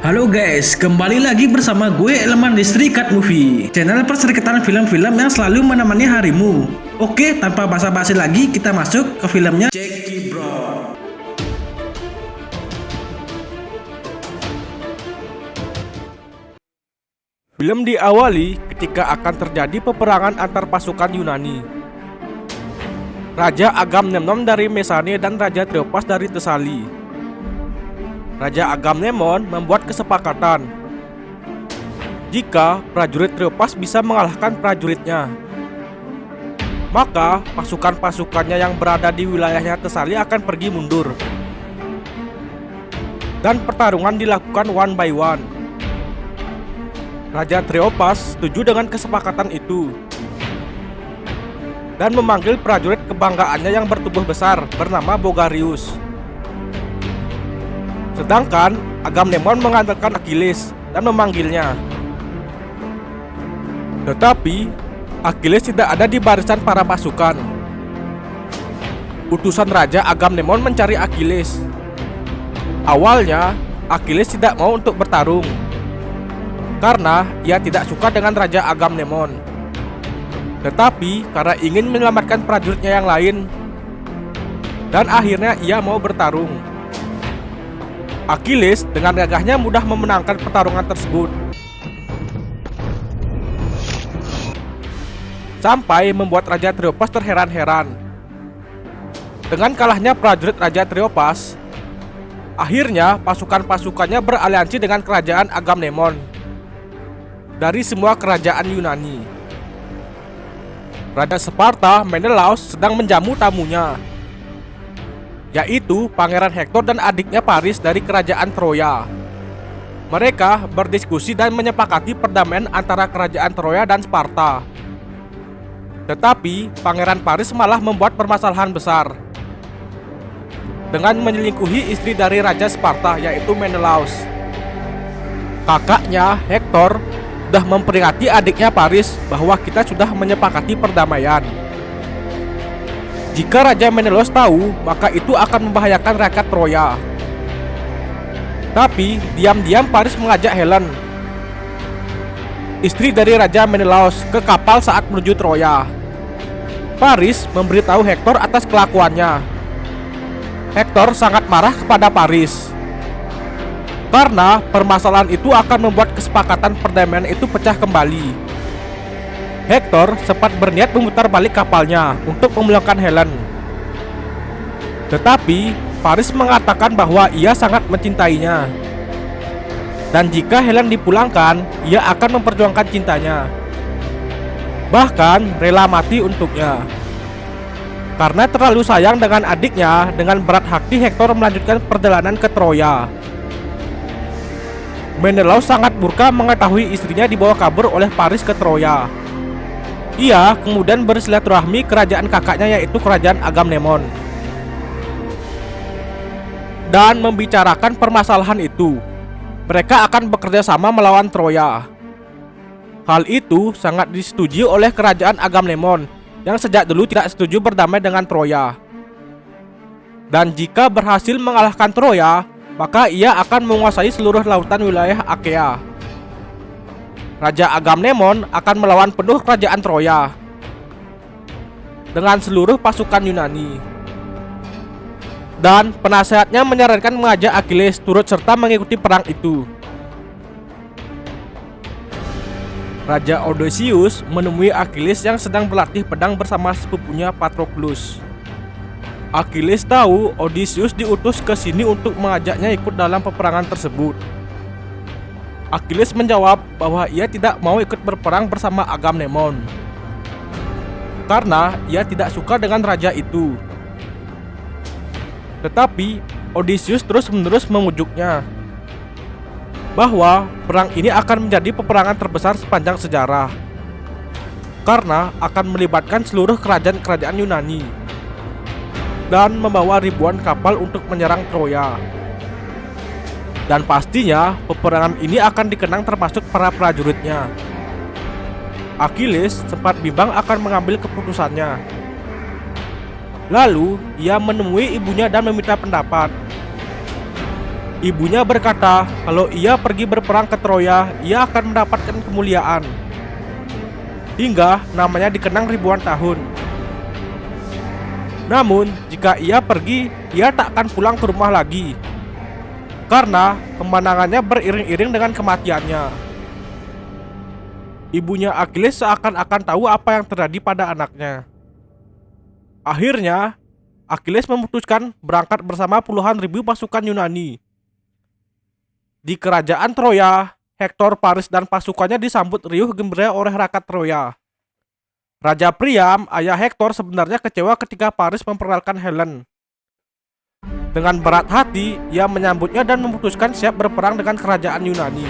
Halo guys, kembali lagi bersama gue Eleman di Serikat Movie, channel perserikatan film-film yang selalu menemani harimu. Oke, tanpa basa-basi lagi, kita masuk ke filmnya Jackie Brown. Film diawali ketika akan terjadi peperangan antar pasukan Yunani. Raja Agamemnon dari Mesane dan Raja Triopas dari Tesali. Raja Agamemnon membuat kesepakatan jika prajurit Triopas bisa mengalahkan prajuritnya, maka pasukan-pasukannya yang berada di wilayahnya Tesali akan pergi mundur. Dan pertarungan dilakukan one by one. Raja Triopas setuju dengan kesepakatan itu dan memanggil prajurit kebanggaannya yang bertubuh besar bernama Bogarius. Sedangkan Agamemnon mengandalkan Achilles dan memanggilnya. Tetapi Achilles tidak ada di barisan para pasukan. Utusan Raja Agamemnon mencari Achilles. Awalnya Achilles tidak mau untuk bertarung karena ia tidak suka dengan Raja Agamemnon. Tetapi karena ingin menyelamatkan prajuritnya yang lain, dan akhirnya ia mau bertarung. Achilles dengan gagahnya mudah memenangkan pertarungan tersebut, sampai membuat Raja Triopas terheran-heran. Dengan kalahnya prajurit Raja Triopas, akhirnya pasukan-pasukannya beraliansi dengan kerajaan Agamemnon dari semua kerajaan Yunani. Raja Sparta Menelaus sedang menjamu tamunya, yaitu Pangeran Hektor dan adiknya Paris dari kerajaan Troya. Mereka berdiskusi dan menyepakati perdamaian antara kerajaan Troya dan Sparta. Tetapi Pangeran Paris malah membuat permasalahan besar dengan menyelingkuhi istri dari Raja Sparta, yaitu Menelaus. Kakaknya Hektor sudah memperingati adiknya Paris bahwa kita sudah menyepakati perdamaian. Jika Raja Menelaus tahu, maka itu akan membahayakan rakyat Troya. Tapi diam-diam Paris mengajak Helen, istri dari Raja Menelaus, ke kapal saat menuju Troya. Paris memberitahu Hektor atas kelakuannya. Hektor sangat marah kepada Paris karena permasalahan itu akan membuat kesepakatan perdamaian itu pecah kembali. Hektor sempat berniat memutar balik kapalnya untuk memulangkan Helen. Tetapi Paris mengatakan bahwa ia sangat mencintainya, dan jika Helen dipulangkan, ia akan memperjuangkan cintanya, bahkan rela mati untuknya. Karena terlalu sayang dengan adiknya, dengan berat hati Hektor melanjutkan perjalanan ke Troya. Menelaus sangat murka mengetahui istrinya dibawa kabur oleh Paris ke Troya. Ia kemudian bersilaturahmi kerajaan kakaknya, yaitu kerajaan Agamemnon, dan membicarakan permasalahan itu. Mereka akan bekerja sama melawan Troya. Hal itu sangat disetujui oleh kerajaan Agamemnon yang sejak dulu tidak setuju berdamai dengan Troya. Dan jika berhasil mengalahkan Troya, maka ia akan menguasai seluruh lautan wilayah Achaea. Raja Agamemnon akan melawan penuh kerajaan Troya dengan seluruh pasukan Yunani. Dan penasehatnya menyarankan mengajak Achilles turut serta mengikuti perang itu. Raja Odysseus menemui Achilles yang sedang berlatih pedang bersama sepupunya Patroclus. Achilles tahu Odysseus diutus ke sini untuk mengajaknya ikut dalam peperangan tersebut. Achilles menjawab bahwa ia tidak mau ikut berperang bersama Agamemnon karena ia tidak suka dengan raja itu. Tetapi Odysseus terus-menerus memujuknya bahwa perang ini akan menjadi peperangan terbesar sepanjang sejarah karena akan melibatkan seluruh kerajaan-kerajaan Yunani dan membawa ribuan kapal untuk menyerang Troya. Dan pastinya peperangan ini akan dikenang termasuk para prajuritnya. Achilles sempat bimbang akan mengambil keputusannya. Lalu ia menemui ibunya dan meminta pendapat. Ibunya berkata kalau ia pergi berperang ke Troya, ia akan mendapatkan kemuliaan. Hingga namanya dikenang ribuan tahun. Namun, jika ia pergi, ia tak akan pulang ke rumah lagi. Karena kemenangannya beriring-iring dengan kematiannya. Ibunya Achilles seakan-akan tahu apa yang terjadi pada anaknya. Akhirnya, Achilles memutuskan berangkat bersama puluhan ribu pasukan Yunani. Di kerajaan Troya, Hektor, Paris, dan pasukannya disambut riuh gembira oleh rakyat Troya. Raja Priam, ayah Hektor, sebenarnya kecewa ketika Paris memperkenalkan Helen. Dengan berat hati, ia menyambutnya dan memutuskan siap berperang dengan kerajaan Yunani.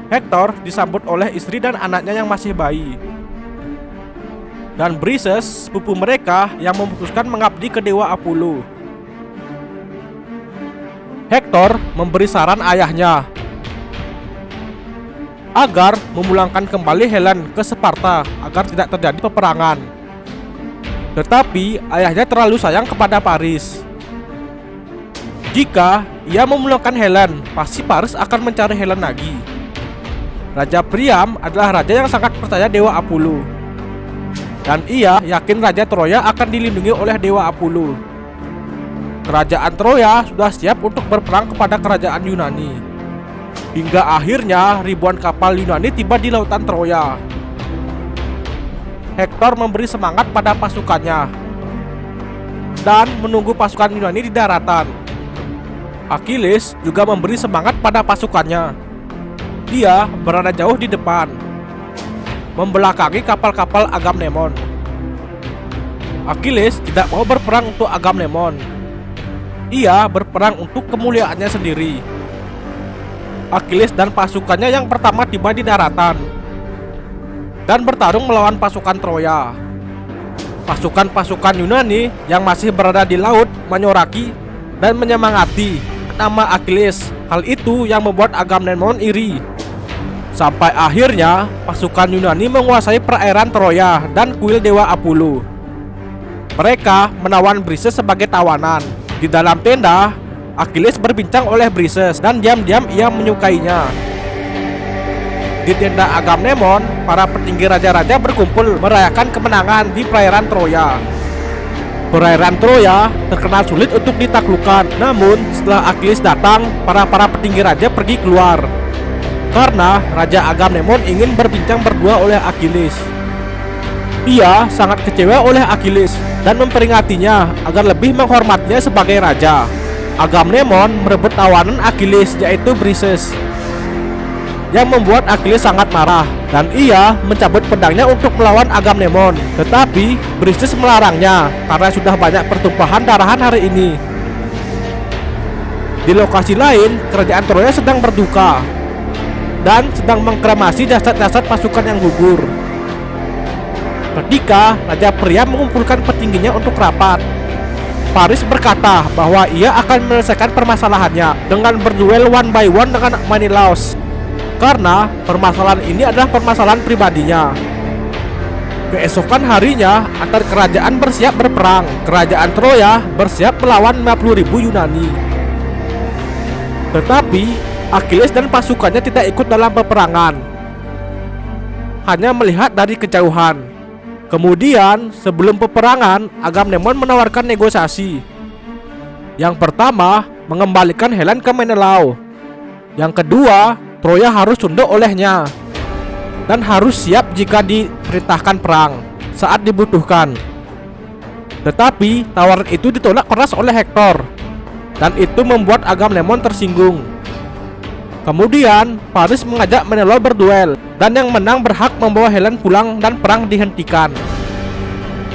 Hektor disambut oleh istri dan anaknya yang masih bayi. Dan Brises, sepupu mereka, yang memutuskan mengabdi ke dewa Apollo. Hektor memberi saran ayahnya agar memulangkan kembali Helen ke Sparta agar tidak terjadi peperangan. Tetapi ayahnya terlalu sayang kepada Paris. Jika ia memulangkan Helen, pasti Paris akan mencari Helen lagi. Raja Priam adalah raja yang sangat percaya dewa Apollo. Dan ia yakin raja Troya akan dilindungi oleh dewa Apollo. Kerajaan Troya sudah siap untuk berperang kepada kerajaan Yunani. Hingga akhirnya ribuan kapal Yunani tiba di lautan Troya. Hektor memberi semangat pada pasukannya dan menunggu pasukan Yunani di daratan. Achilles juga memberi semangat pada pasukannya. Dia berada jauh di depan, membelakangi kapal-kapal Agamemnon. Achilles tidak mau berperang untuk Agamemnon. Ia berperang untuk kemuliaannya sendiri. Achilles dan pasukannya yang pertama tiba di daratan dan bertarung melawan pasukan Troya. Pasukan-pasukan Yunani yang masih berada di laut menyoraki dan menyemangati nama Achilles. Hal itu yang membuat Agamemnon iri. Sampai akhirnya pasukan Yunani menguasai perairan Troya dan kuil dewa Apollo. Mereka menawan Brises sebagai tawanan. Di dalam tenda, Achilles berbincang oleh Brises dan diam-diam ia menyukainya. Di tenda Agamemnon, para petinggi raja-raja berkumpul merayakan kemenangan di perairan Troya. Perairan Troya terkenal sulit untuk ditaklukkan. Namun setelah Achilles datang, para petinggi raja pergi keluar. Karena Raja Agamemnon ingin berbincang berdua oleh Achilles. Ia sangat kecewa oleh Achilles dan memperingatinya agar lebih menghormatinya sebagai raja. Agamemnon merebut tawanan Achilles, yaitu Brises, yang membuat Achilles sangat marah dan ia mencabut pedangnya untuk melawan Agamemnon. Tetapi Brises melarangnya karena sudah banyak pertumpahan darahan hari ini. Di lokasi lain, kerajaan Troya sedang berduka dan sedang mengkremasi jasad-jasad pasukan yang gugur. Ketika Raja Priam mengumpulkan petingginya untuk rapat, Paris berkata bahwa ia akan menyelesaikan permasalahannya dengan berduel one by one dengan Menelaus. Karena permasalahan ini adalah permasalahan pribadinya. Keesokan harinya, antar kerajaan bersiap berperang. Kerajaan Troya bersiap melawan 50.000 Yunani. Tetapi Achilles dan pasukannya tidak ikut dalam peperangan, hanya melihat dari kejauhan. Kemudian, sebelum peperangan, Agamemnon menawarkan negosiasi. Yang pertama, mengembalikan Helen ke Menelaus. Yang kedua, Troya harus tunduk olehnya dan harus siap jika diperintahkan perang saat dibutuhkan. Tetapi tawaran itu ditolak keras oleh Hektor, dan itu membuat Agamemnon tersinggung. Kemudian, Paris mengajak Menelaus berduel, dan yang menang berhak membawa Helen pulang dan perang dihentikan.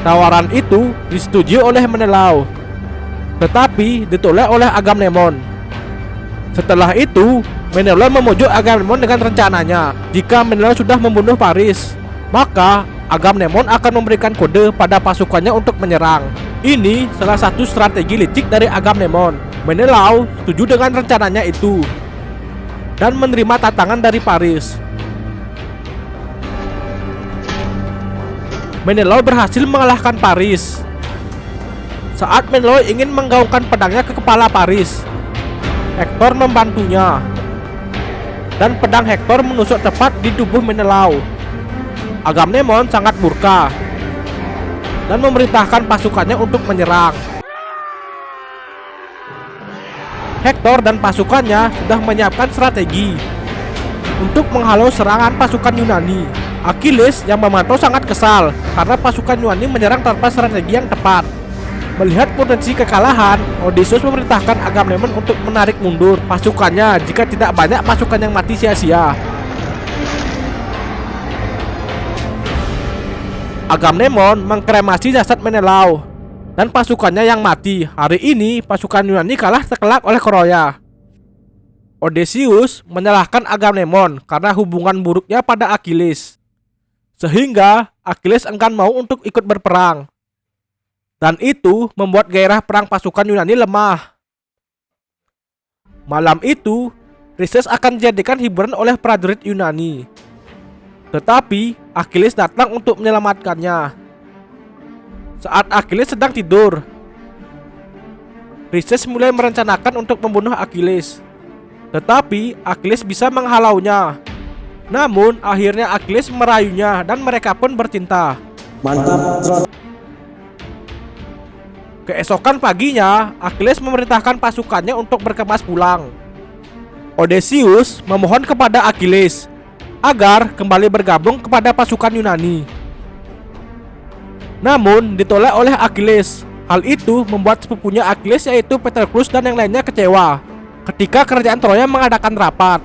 Tawaran itu disetujui oleh Menelaus, tetapi ditolak oleh Agamemnon. Setelah itu, Menelaus memujuk Agamemnon dengan rencananya. Jika Menelaus sudah membunuh Paris, maka Agamemnon akan memberikan kode pada pasukannya untuk menyerang. Ini salah satu strategi licik dari Agamemnon. Menelaus setuju dengan rencananya itu dan menerima tantangan dari Paris. Menelaus berhasil mengalahkan Paris. Saat Menelaus ingin menggaungkan pedangnya ke kepala Paris, Hektor membantunya, dan pedang Hektor menusuk tepat di tubuh Menelau. Agamemnon sangat murka dan memerintahkan pasukannya untuk menyerang. Hektor dan pasukannya sudah menyiapkan strategi untuk menghalau serangan pasukan Yunani. Achilles yang memantau sangat kesal karena pasukan Yunani menyerang tanpa strategi yang tepat. Melihat potensi kekalahan, Odysseus memerintahkan Agamemnon untuk menarik mundur pasukannya jika tidak banyak pasukan yang mati sia-sia. Agamemnon mengkremasi jasad Menelau dan pasukannya yang mati. Hari ini pasukan Yunani kalah telak oleh Troya. Odysseus menyalahkan Agamemnon karena hubungan buruknya pada Achilles, sehingga Achilles enggan mau untuk ikut berperang. Dan itu membuat gairah perang pasukan Yunani lemah. Malam itu, Chryses akan dijadikan hiburan oleh prajurit Yunani. Tetapi Achilles datang untuk menyelamatkannya. Saat Achilles sedang tidur, Chryses mulai merencanakan untuk membunuh Achilles. Tetapi Achilles bisa menghalaunya. Namun akhirnya Achilles merayunya dan mereka pun bercinta. Mantap. Keesokan paginya, Achilles memerintahkan pasukannya untuk berkemas pulang. Odysseus memohon kepada Achilles agar kembali bergabung kepada pasukan Yunani. Namun ditolak oleh Achilles. Hal itu membuat sepupunya Achilles yaitu Patroclus dan yang lainnya kecewa. Ketika kerajaan Troya mengadakan rapat,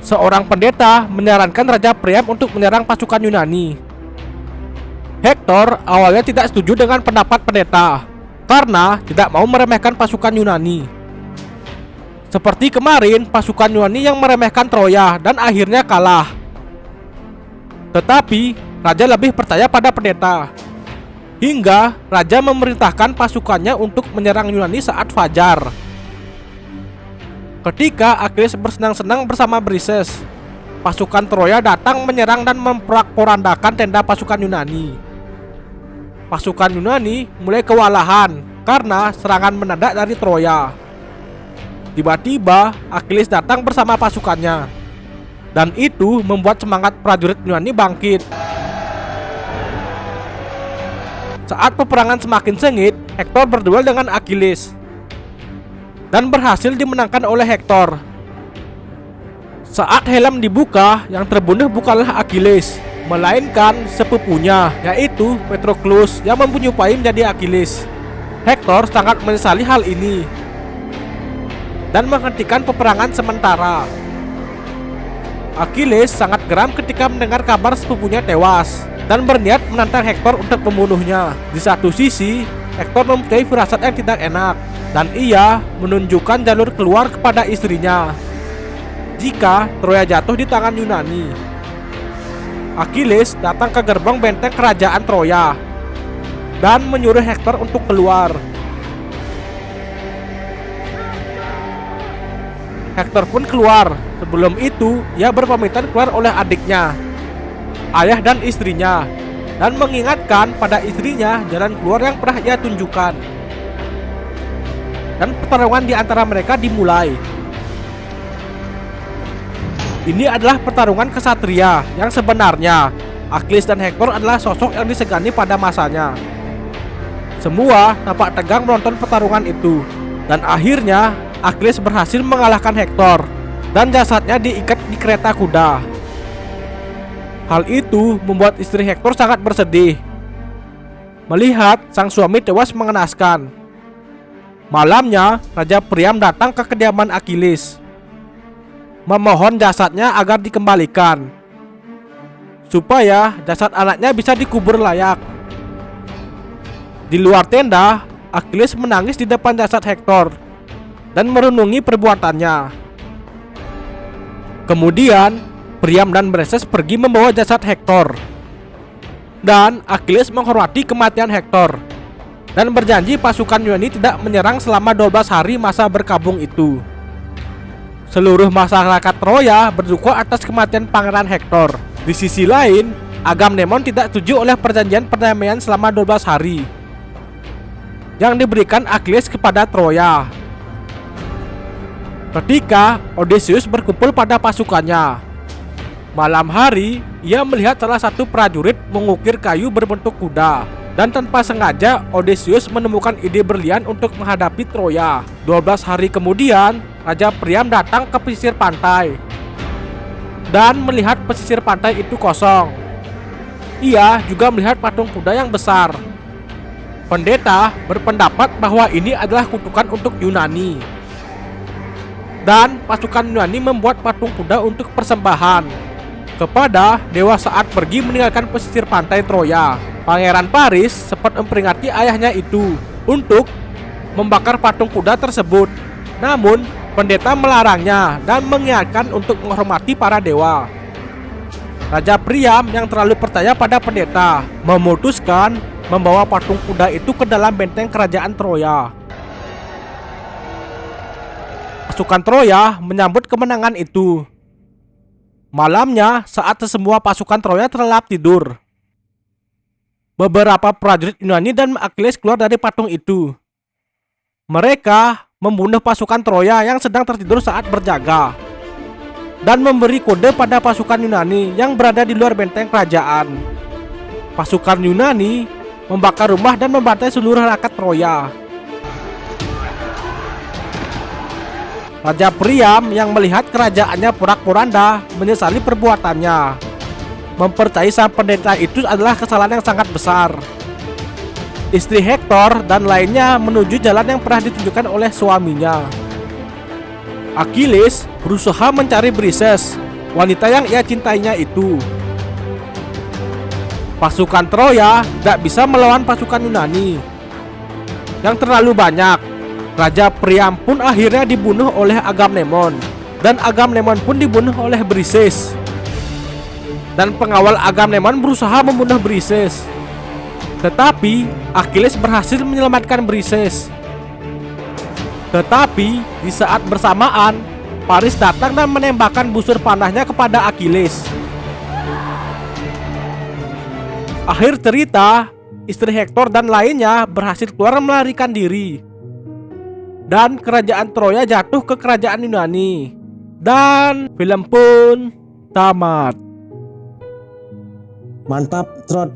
seorang pendeta menyarankan Raja Priam untuk menyerang pasukan Yunani. Hektor awalnya tidak setuju dengan pendapat pendeta karena tidak mau meremehkan pasukan Yunani. Seperti kemarin, pasukan Yunani yang meremehkan Troya dan akhirnya kalah. Tetapi raja lebih percaya pada pendeta, hingga raja memerintahkan pasukannya untuk menyerang Yunani saat fajar. Ketika Achilles bersenang-senang bersama Brises, pasukan Troya datang menyerang dan memporak-porandakan tenda pasukan Yunani. Pasukan Yunani mulai kewalahan karena serangan mendadak dari Troya. Tiba-tiba Achilles datang bersama pasukannya, dan itu membuat semangat prajurit Yunani bangkit. Saat peperangan semakin sengit, Hektor berduel dengan Achilles dan berhasil dimenangkan oleh Hektor. Saat helm dibuka, yang terbunuh bukanlah Achilles, melainkan sepupunya, yaitu Patroclus yang menyupai menjadi Achilles. Hektor sangat menyesali hal ini dan menghentikan peperangan sementara. Achilles sangat geram ketika mendengar kabar sepupunya tewas dan berniat menantang Hektor untuk membunuhnya. Di satu sisi, Hektor mempunyai firasat yang tidak enak dan ia menunjukkan jalur keluar kepada istrinya jika Troya jatuh di tangan Yunani. Achilles datang ke gerbang benteng kerajaan Troya dan menyuruh Hektor untuk keluar. Hektor pun keluar. Sebelum itu, ia berpamitan keluar oleh adiknya, ayah dan istrinya, dan mengingatkan pada istrinya jalan keluar yang pernah ia tunjukkan. Dan pertarungan di antara mereka dimulai. Ini adalah pertarungan kesatria yang sebenarnya. Achilles dan Hektor adalah sosok yang disegani pada masanya. Semua tampak tegang menonton pertarungan itu, dan akhirnya Achilles berhasil mengalahkan Hektor dan jasadnya diikat di kereta kuda. Hal itu membuat istri Hektor sangat bersedih melihat sang suami tewas mengenaskan. Malamnya, Raja Priam datang ke kediaman Achilles, memohon jasadnya agar dikembalikan supaya jasad anaknya bisa dikubur layak. Di luar tenda, Achilles menangis di depan jasad Hektor dan merenungi perbuatannya. Kemudian Priam dan Brises pergi membawa jasad Hektor, dan Achilles menghormati kematian Hektor dan berjanji pasukan Yunani tidak menyerang selama 12 hari masa berkabung itu. Seluruh masyarakat Troya berduka atas kematian Pangeran Hektor. Di sisi lain, Agamemnon tidak setuju oleh perjanjian perdamaian selama 12 hari yang diberikan Achilles kepada Troya. Ketika Odysseus berkumpul pada pasukannya, malam hari ia melihat salah satu prajurit mengukir kayu berbentuk kuda. Dan tanpa sengaja Odysseus menemukan ide brilian untuk menghadapi Troya. 12 hari kemudian, Raja Priam datang ke pesisir pantai dan melihat pesisir pantai itu kosong. Ia juga melihat patung kuda yang besar. Pendeta berpendapat bahwa ini adalah kutukan untuk Yunani. Dan pasukan Yunani membuat patung kuda untuk persembahan kepada dewa saat pergi meninggalkan pesisir pantai Troya. Pangeran Paris sempat memperingati ayahnya itu untuk membakar patung kuda tersebut. Namun, pendeta melarangnya dan mengingatkan untuk menghormati para dewa. Raja Priam yang terlalu percaya pada pendeta memutuskan membawa patung kuda itu ke dalam benteng kerajaan Troya. Pasukan Troya menyambut kemenangan itu. Malamnya, saat semua pasukan Troya terlelap tidur, beberapa prajurit Yunani dan Achilles keluar dari patung itu. Mereka membunuh pasukan Troya yang sedang tertidur saat berjaga dan memberi kode pada pasukan Yunani yang berada di luar benteng kerajaan. Pasukan Yunani membakar rumah dan membantai seluruh rakyat Troya. Raja Priam yang melihat kerajaannya porak-poranda menyesali perbuatannya. Mempercayai sang pendeta itu adalah kesalahan yang sangat besar. Istri Hektor dan lainnya menuju jalan yang pernah ditunjukkan oleh suaminya. Achilles berusaha mencari Brises, wanita yang ia cintainya itu. Pasukan Troya tidak bisa melawan pasukan Yunani yang terlalu banyak. Raja Priam pun akhirnya dibunuh oleh Agamemnon, dan Agamemnon pun dibunuh oleh Brises. Dan pengawal Agamemnon berusaha membunuh Brises, tetapi Achilles berhasil menyelamatkan Brises. Tetapi di saat bersamaan, Paris datang dan menembakkan busur panahnya kepada Achilles. Akhir cerita, istri Hektor dan lainnya berhasil keluar melarikan diri, dan kerajaan Troya jatuh ke kerajaan Yunani. Dan film pun tamat. Mantap, Trot.